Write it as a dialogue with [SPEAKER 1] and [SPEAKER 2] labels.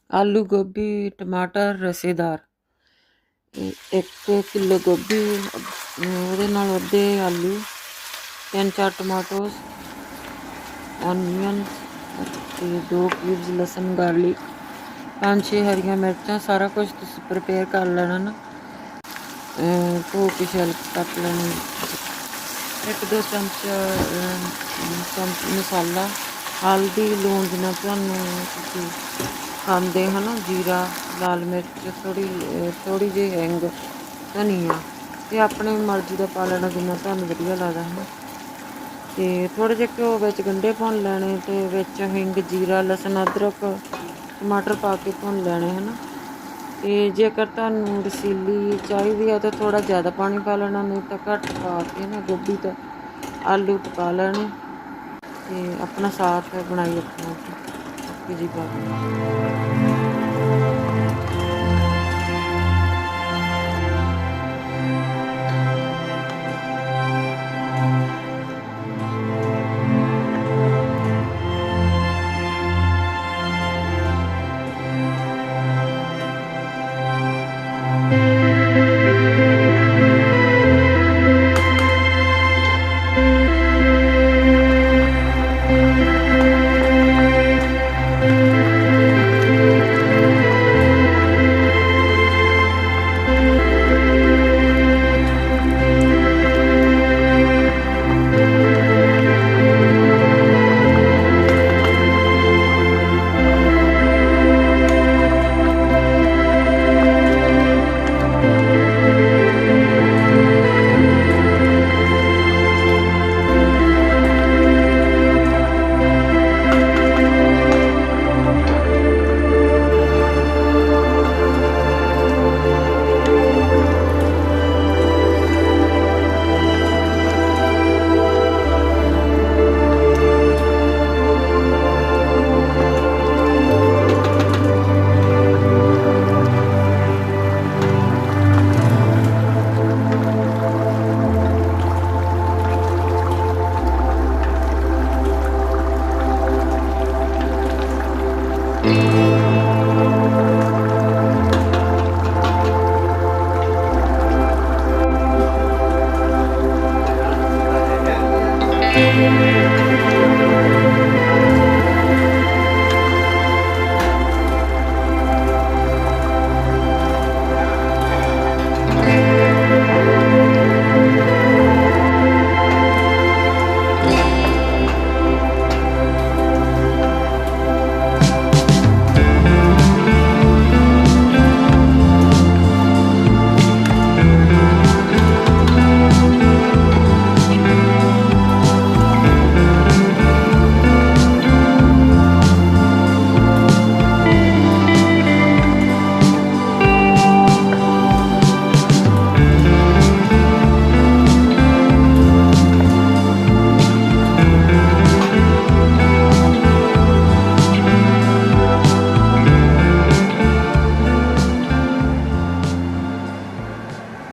[SPEAKER 1] आलू गोभी टमाटर रसेदार 1 किलो गोभी ਉਹਦੇ ਨਾਲ ਅੱਧੇ ਆਲੂ 3-4 ਟਮਾਟੋਸ ऑनियंस ਤੇ 2 ਕਿਊਬਸ ਲਸਣ ਗਾਰਲਿਕ 5-6 ਹਰੀਆਂ ਮਿਰਚਾਂ ਸਾਰਾ ਕੁਝ ਤੁਸੀਂ ਪ੍ਰਪੇਅਰ ਕਰ ਲੈਣਾ ਨਾ ਧੋ ਕੇ ਛਿੱਲ ਕੱਟ ਲੈਣੇ 1-2 ਚਮਚ ਮਸਾਲਾ ਹਲਦੀ ਲੂਣ ਜਿੰਨਾ ਤੁਹਾਨੂੰ ਤੁਸੀਂ ਖਾਂਦੇ ਹੋ ਨਾ ਜੀਰਾ ਲਾਲ ਮਿਰਚ ਥੋੜੀ ਜਿਹੀ ਹਿੰਗ ਧਨੀਆ ਤੇ ਆਪਣੀ ਮਰਜ਼ੀ ਦਾ ਪਾ ਲੈਣਾ ਜਿੰਨਾ ਤੁਹਾਨੂੰ ਵਧੀਆ ਲੱਗਦਾ ਹੈ ਤੇ ਥੋੜੇ ਜਿਹੇ ਘਿਓ ਵਿੱਚ ਗੰਢੇ ਭੁੰਨ ਲੈਣੇ ਤੇ ਵਿੱਚ ਹਿੰਗ ਜੀਰਾ ਲਸਣ ਅਦਰਕ ਟਮਾਟਰ ਪਾ ਕੇ ਭੁੰਨ ਲੈਣੇ ਹਨ ਤੇ ਜੇਕਰ ਤੁਹਾਨੂੰ ਰਸੀਲੀ ਚਾਹੀਦੀ ਆ ਤਾਂ ਥੋੜਾ ਜ਼ਿਆਦਾ ਪਾਣੀ ਪਾ ਲੈਣਾ ਨਹੀਂ ਤਾਂ ਘੱਟ ਪਾ ਕੇ ਨਾ ਗੋਭੀ ਤੇ ਆਲੂ ਪਕਾ ਲੈਣੇ ਤੇ ਆਪਣਾ ਸਾਥ ਬਣਾਈ ਰੱਖਣਾ ਓਕੇ ਜੀ ਬਾਏ।